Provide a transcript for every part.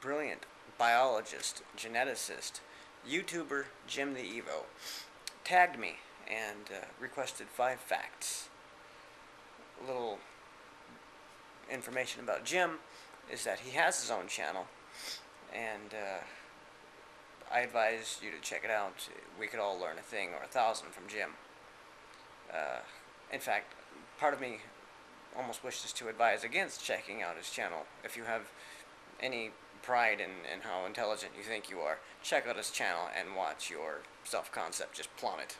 brilliant biologist, geneticist, YouTuber JimTheEvo tagged me and requested 5 facts. A little information about Jim is that he has his own channel, and I advise you to check it out. We could all learn a thing or 1,000 from Jim. In fact, part of me almost wishes to advise against checking out his channel. If you have any pride in how intelligent you think you are, check out his channel and watch your self-concept just plummet.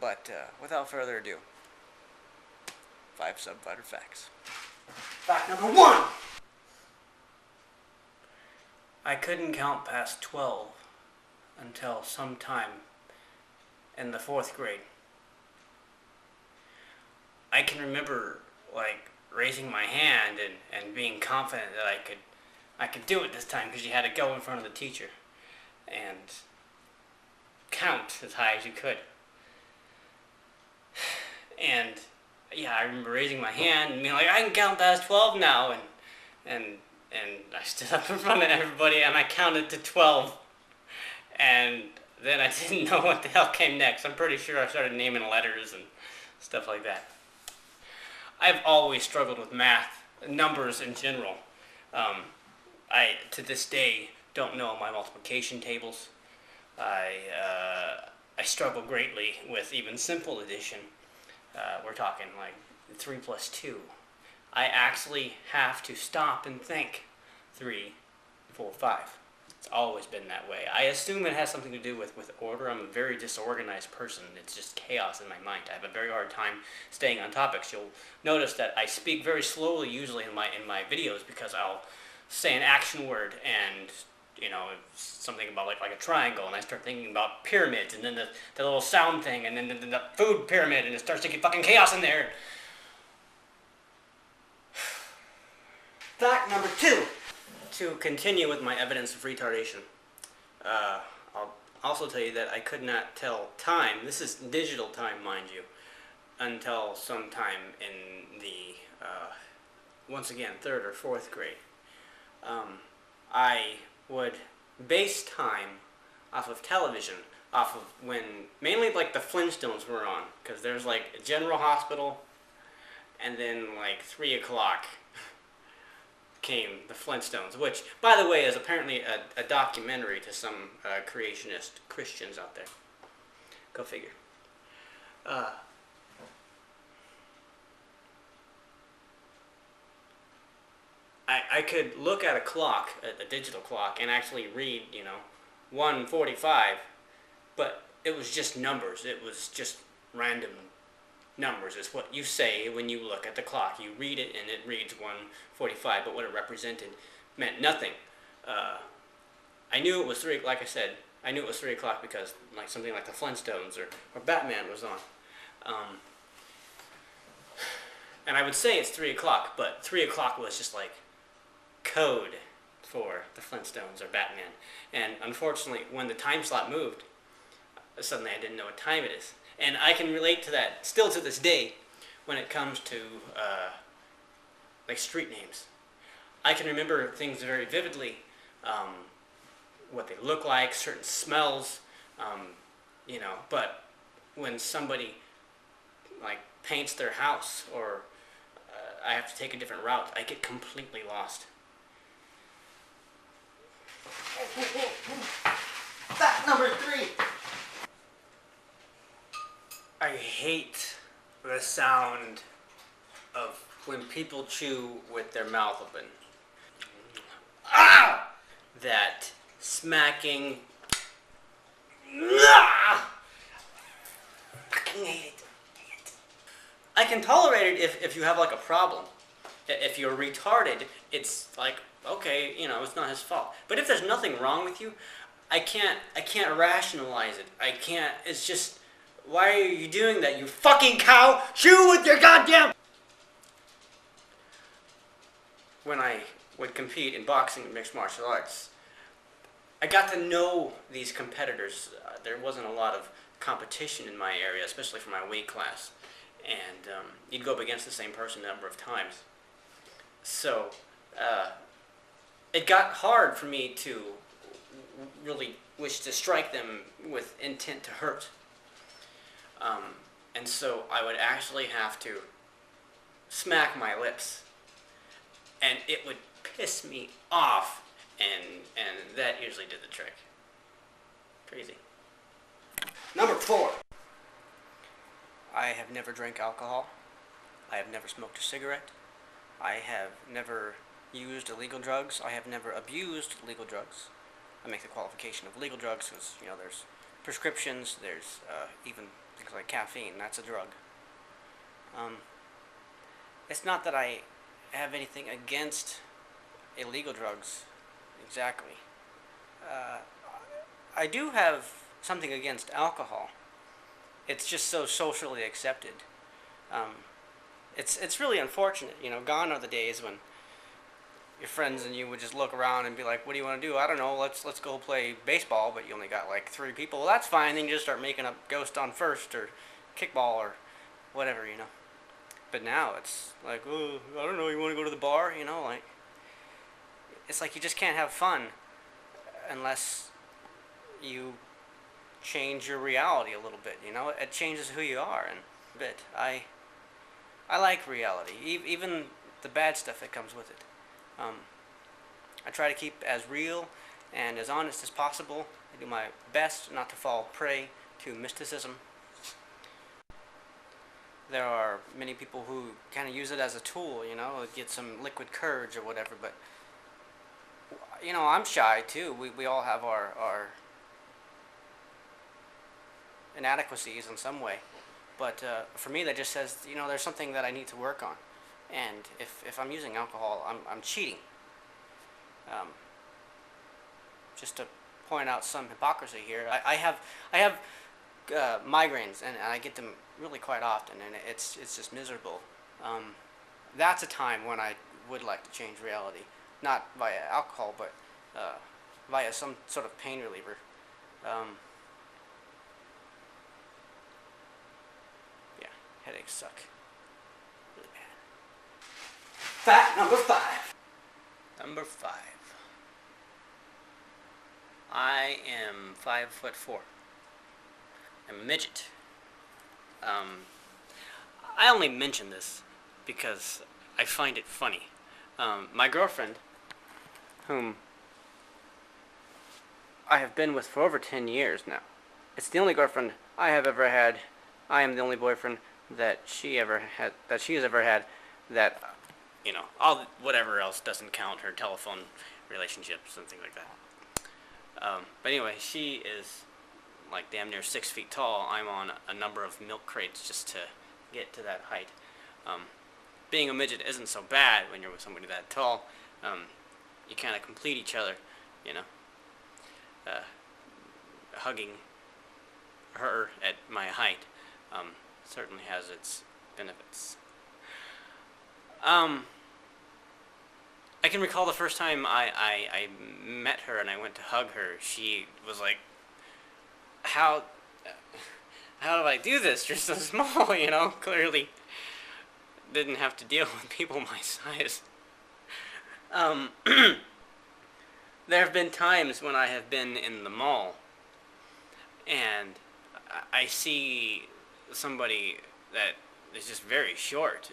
But without further ado, 5 subvital facts. Fact number 1! I couldn't count past 12 until sometime in the 4th grade. I can remember raising my hand and being confident that I could do it this time, because you had to go in front of the teacher and count as high as you could. And yeah, I remember raising my hand and being like, I can count past 12 now, and I stood up in front of everybody and I counted to 12, and then I didn't know what the hell came next. I'm pretty sure I started naming letters and stuff like that. I've always struggled with math, numbers in general. I, to this day, don't know my multiplication tables. I struggle greatly with even simple addition. We're talking like 3 plus 2. I actually have to stop and think. 3, 4, 5. It's always been that way. I assume it has something to do with order. I'm a very disorganized person. It's just chaos in my mind. I have a very hard time staying on topics. You'll notice that I speak very slowly usually in my videos, because I'll say an action word and, you know, something about like a triangle, and I start thinking about pyramids, and then the little sound thing, and then the food pyramid, and it starts to get fucking chaos in there. Fact number 2. To continue with my evidence of retardation, I'll also tell you that I could not tell time, this is digital time mind you, until sometime in the, once again, 3rd or 4th grade. I would base time off of television, off of when, mainly like the Flintstones were on, because there's like General Hospital, and then like 3 o'clock came the Flintstones, which, by the way, is apparently a documentary to some creationist Christians out there. Go figure. I could look at a clock, a digital clock, and actually read, you know, 1:45, but it was just numbers. It was just random numbers. It's what you say when you look at the clock. You read it and it reads 1:45, but what it represented meant nothing. I knew it was 3, like I said, I knew it was 3 o'clock because like something like the Flintstones or Batman was on. And I would say it's 3 o'clock, but 3 o'clock was just like code for the Flintstones or Batman. And unfortunately, when the time slot moved, suddenly I didn't know what time it is. And I can relate to that still to this day when it comes to like street names. I can remember things very vividly, what they look like, certain smells, you know, but when somebody like paints their house, or I have to take a different route, I get completely lost. Fact number 3. I hate the sound of when people chew with their mouth open. Ah! That smacking. Ah! Fucking hate it. I can tolerate it if you have like a problem. If you're retarded, it's like, okay, you know, it's not his fault. But if there's nothing wrong with you, I can't rationalize it. I can't, it's just, why are you doing that, you fucking cow? Chew with your goddamn... When I would compete in boxing and mixed martial arts, I got to know these competitors. There wasn't a lot of competition in my area, especially for my weight class. And you'd go up against the same person a number of times. So, it got hard for me to really wish to strike them with intent to hurt. And so I would actually have to smack my lips, and it would piss me off, and that usually did the trick. Crazy. Number 4. I have never drank alcohol. I have never smoked a cigarette. I have never used illegal drugs. I have never abused legal drugs. I make the qualification of legal drugs because, there's prescriptions, there's even things like caffeine. That's a drug. It's not that I have anything against illegal drugs, exactly. I do have something against alcohol. It's just so socially accepted. It's really unfortunate. Gone are the days when your friends and you would just look around and be like, "What do you want to do?" "I don't know. Let's go play baseball." But you only got like 3 people. Well, that's fine. Then you just start making up Ghost on First or kickball or whatever. But now it's like, "Oh, I don't know. You want to go to the bar?" Like it's like you just can't have fun unless you change your reality a little bit. It changes who you are, and a bit. I like reality, even the bad stuff that comes with it. I try to keep as real and as honest as possible. I do my best not to fall prey to mysticism. There are many people who kind of use it as a tool, get some liquid courage or whatever, but I'm shy too. We all have our inadequacies in some way. But for me, that just says, there's something that I need to work on. And if I'm using alcohol, I'm cheating. Just to point out some hypocrisy here, I have migraines, and I get them really quite often, and it's just miserable. That's a time when I would like to change reality, not via alcohol, but via some sort of pain reliever. Headaches suck. Really bad. Fact number 5. Number 5. I am 5'4". I'm a midget. I only mention this because I find it funny. My girlfriend, whom I have been with for over 10 years now. It's the only girlfriend I have ever had. I am the only boyfriend that she has ever had that, all whatever else doesn't count, her telephone relationships, something like that. But anyway, she is like damn near 6 feet tall. I'm on a number of milk crates just to get to that height. Being a midget isn't so bad when you're with somebody that tall. You kind of complete each other, hugging her at my height certainly has its benefits. I can recall the first time I met her and I went to hug her. She was like, how do I do this? You're so small, Clearly didn't have to deal with people my size. There have been times when I have been in the mall and I see somebody that is just very short,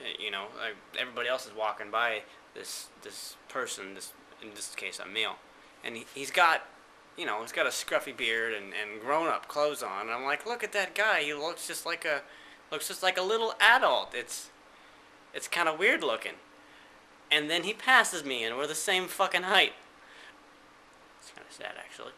like everybody else is walking by this person, in this case a male, and he's got he's got a scruffy beard and grown up clothes on, and I'm like, look at that guy, he looks just like a little adult. It's kind of weird looking. And then he passes me and we're the same fucking height. It's kind of sad, actually.